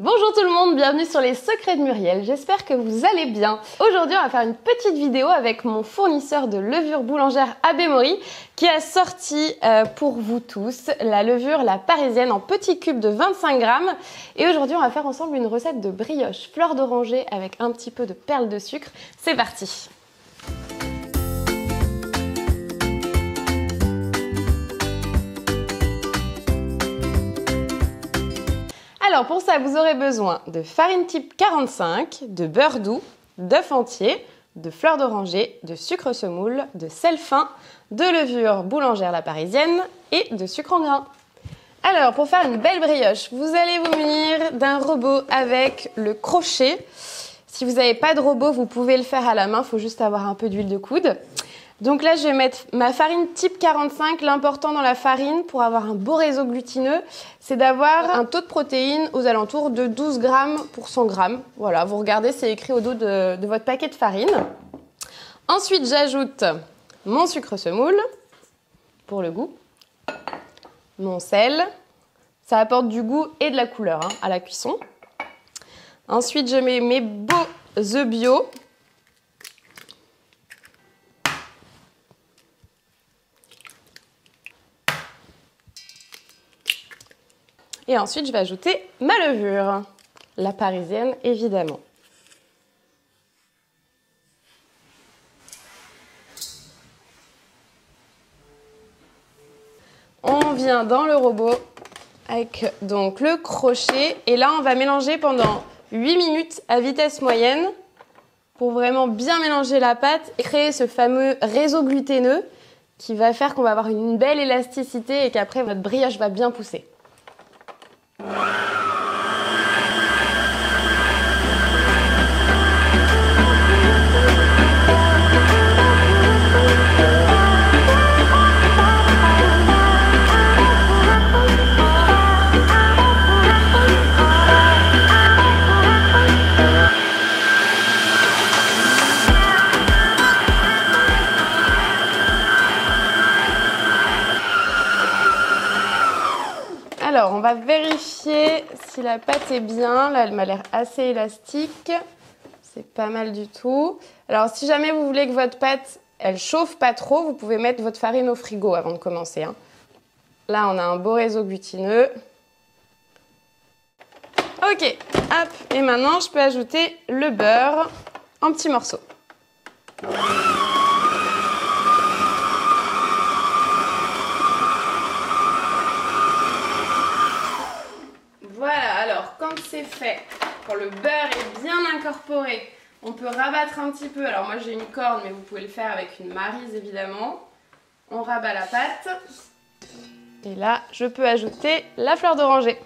Bonjour tout le monde, bienvenue sur les secrets de Muriel, j'espère que vous allez bien. Aujourd'hui on va faire une petite vidéo avec mon fournisseur de levure boulangère AB Mori qui a sorti pour vous tous la levure La Parisienne en petits cubes de 25 grammes. Et aujourd'hui on va faire ensemble une recette de brioche fleur d'oranger avec un petit peu de perles de sucre. C'est parti! Alors pour ça, vous aurez besoin de farine type 45, de beurre doux, d'œufs entiers, de fleurs d'oranger, de sucre semoule, de sel fin, de levure boulangère La Parisienne et de sucre en grains. Alors pour faire une belle brioche, vous allez vous munir d'un robot avec le crochet. Si vous n'avez pas de robot, vous pouvez le faire à la main, il faut juste avoir un peu d'huile de coude. Donc là, je vais mettre ma farine type 45. L'important dans la farine, pour avoir un beau réseau glutineux, c'est d'avoir un taux de protéines aux alentours de 12 grammes pour 100 grammes. Voilà, vous regardez, c'est écrit au dos de votre paquet de farine. Ensuite, j'ajoute mon sucre semoule, pour le goût, mon sel. Ça apporte du goût et de la couleur à la cuisson. Ensuite, je mets mes beaux œufs bio. Et ensuite, je vais ajouter ma levure, La Parisienne évidemment. On vient dans le robot avec donc le crochet et là, on va mélanger pendant 8 minutes à vitesse moyenne pour vraiment bien mélanger la pâte et créer ce fameux réseau glutineux qui va faire qu'on va avoir une belle élasticité et qu'après, votre brioche va bien pousser. Alors, on va vérifier si la pâte est bien. Là, elle m'a l'air assez élastique. C'est pas mal du tout. Alors, si jamais vous voulez que votre pâte, elle chauffe pas trop, vous pouvez mettre votre farine au frigo avant de commencer. Là, on a un beau réseau glutineux. Ok, hop. Et maintenant, je peux ajouter le beurre en petits morceaux. Voilà, alors quand c'est fait, quand le beurre est bien incorporé, on peut rabattre un petit peu. Alors moi j'ai une corde, mais vous pouvez le faire avec une maryse évidemment. On rabat la pâte. Et là, je peux ajouter la fleur d'oranger.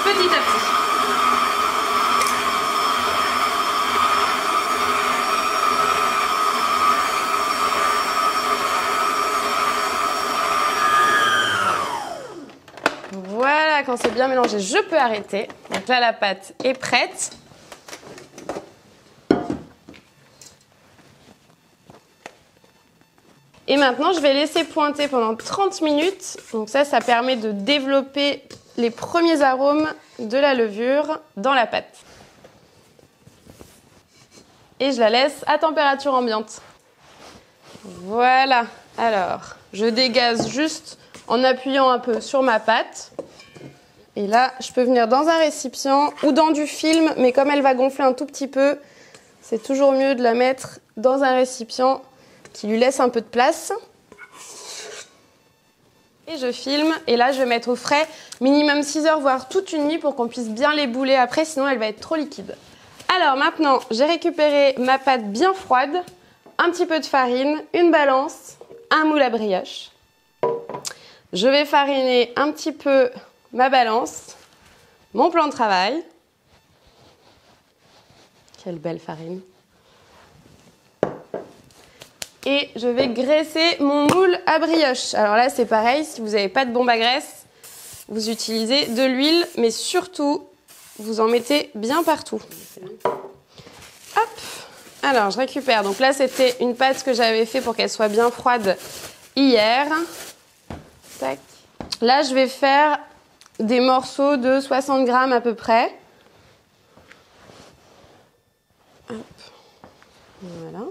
Petit à petit. Voilà, quand c'est bien mélangé, je peux arrêter. Donc là, la pâte est prête. Et maintenant, je vais laisser pointer pendant 30 minutes. Donc ça permet de développer les premiers arômes de la levure dans la pâte. Et je la laisse à température ambiante. Voilà. Alors, je dégaze juste en appuyant un peu sur ma pâte. Et là, je peux venir dans un récipient ou dans du film, mais comme elle va gonfler un tout petit peu, c'est toujours mieux de la mettre dans un récipient qui lui laisse un peu de place. Et je filme, et là je vais mettre au frais minimum 6 heures, voire toute une nuit pour qu'on puisse bien l'ébouler après, sinon elle va être trop liquide. Alors maintenant, j'ai récupéré ma pâte bien froide, un petit peu de farine, une balance, un moule à brioche. Je vais fariner un petit peu ma balance, mon plan de travail. Quelle belle farine. Et je vais graisser mon moule à brioche. Alors là, c'est pareil, si vous n'avez pas de bombe à graisse, vous utilisez de l'huile, mais surtout, vous en mettez bien partout. Hop! Alors, je récupère. Donc là, c'était une pâte que j'avais fait pour qu'elle soit bien froide hier. Tac. Là, je vais faire des morceaux de 60 grammes à peu près. Hop. Voilà.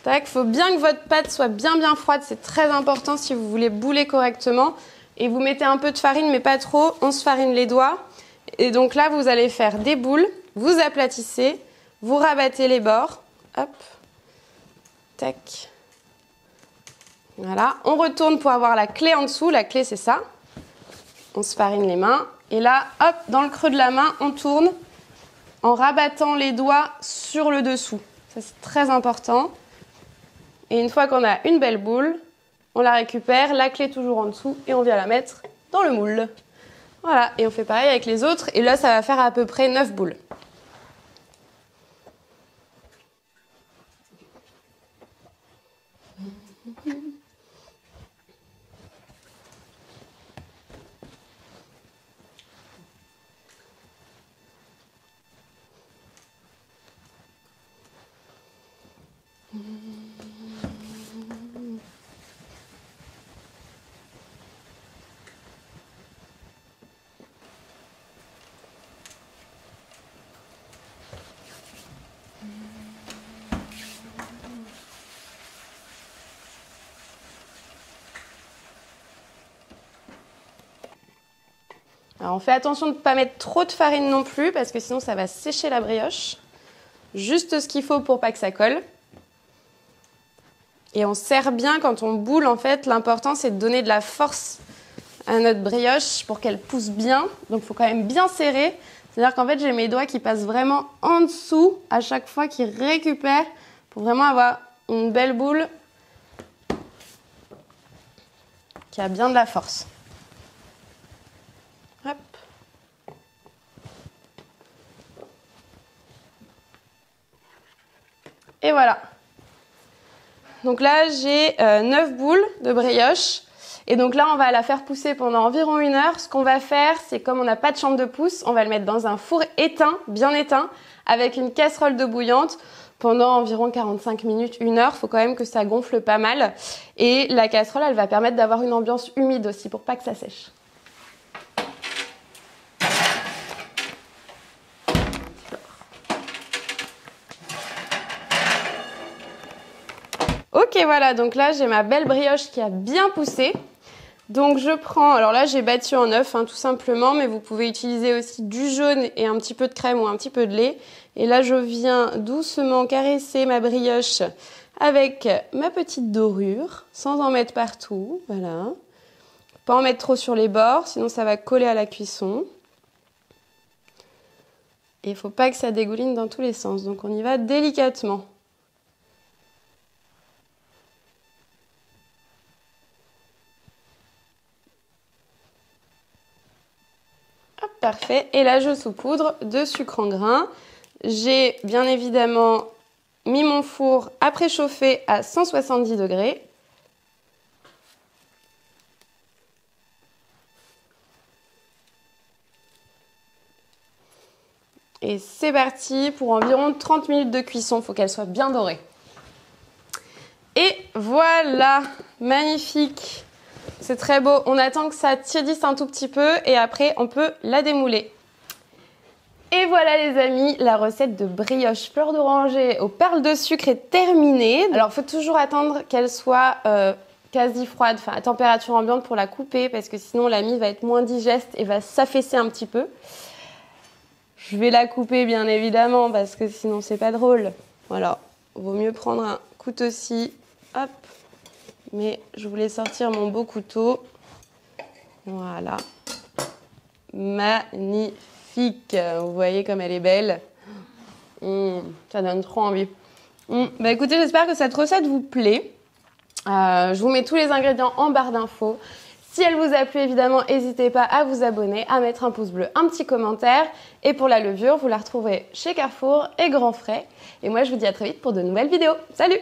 Tac, faut bien que votre pâte soit bien froide, c'est très important si vous voulez bouler correctement. Et vous mettez un peu de farine, mais pas trop, on se farine les doigts. Et donc là, vous allez faire des boules, vous aplatissez, vous rabattez les bords. Hop. Tac. Voilà, on retourne pour avoir la clé en dessous. La clé, c'est ça. On se farine les mains. Et là, hop, dans le creux de la main, on tourne en rabattant les doigts sur le dessous. Ça, c'est très important. Et une fois qu'on a une belle boule, on la récupère, la clé toujours en dessous, et on vient la mettre dans le moule. Voilà, et on fait pareil avec les autres. Et là, ça va faire à peu près 9 boules. Alors on fait attention de ne pas mettre trop de farine non plus parce que sinon ça va sécher la brioche. Juste ce qu'il faut pour pas que ça colle. Et on serre bien quand on boule en fait. L'important c'est de donner de la force à notre brioche pour qu'elle pousse bien. Donc il faut quand même bien serrer. C'est-à-dire qu'en fait j'ai mes doigts qui passent vraiment en dessous à chaque fois qu'ils récupèrent pour vraiment avoir une belle boule qui a bien de la force. Hop. Et voilà. Donc là, j'ai 9 boules de brioche. Et donc là, on va la faire pousser pendant environ 1 heure. Ce qu'on va faire, c'est comme on n'a pas de chambre de pouce, on va le mettre dans un four éteint, bien éteint, avec une casserole d'eau bouillante pendant environ 45 minutes, 1 heure. Il faut quand même que ça gonfle pas mal. Et la casserole, elle va permettre d'avoir une ambiance humide aussi pour pas que ça sèche. Ok, voilà, donc là j'ai ma belle brioche qui a bien poussé. Donc je prends, alors là j'ai battu en œuf tout simplement, mais vous pouvez utiliser aussi du jaune et un petit peu de crème ou un petit peu de lait. Et là je viens doucement caresser ma brioche avec ma petite dorure, sans en mettre partout, voilà. Pas en mettre trop sur les bords, sinon ça va coller à la cuisson. Et il ne faut pas que ça dégouline dans tous les sens, donc on y va délicatement. Hop, parfait. Et là, je saupoudre de sucre en grains. J'ai bien évidemment mis mon four à préchauffer à 170 degrés. Et c'est parti pour environ 30 minutes de cuisson. Il faut qu'elle soit bien dorée. Et voilà, magnifique. C'est très beau. On attend que ça tiédisse un tout petit peu et après, on peut la démouler. Et voilà les amis, la recette de brioche fleur d'oranger aux perles de sucre est terminée. Alors, il faut toujours attendre qu'elle soit quasi froide, enfin à température ambiante pour la couper parce que sinon la mie va être moins digeste et va s'affaisser un petit peu. Je vais la couper bien évidemment parce que sinon c'est pas drôle. Voilà, vaut mieux prendre un couteau-ci, hop. Mais je voulais sortir mon beau couteau. Voilà. Magnifique. Vous voyez comme elle est belle. Ça donne trop envie. Bah écoutez, j'espère que cette recette vous plaît. Je vous mets tous les ingrédients en barre d'infos. Si elle vous a plu, évidemment, n'hésitez pas à vous abonner, à mettre un pouce bleu, un petit commentaire. Et pour la levure, vous la retrouverez chez Carrefour et Grand Frais. Et moi, je vous dis à très vite pour de nouvelles vidéos. Salut!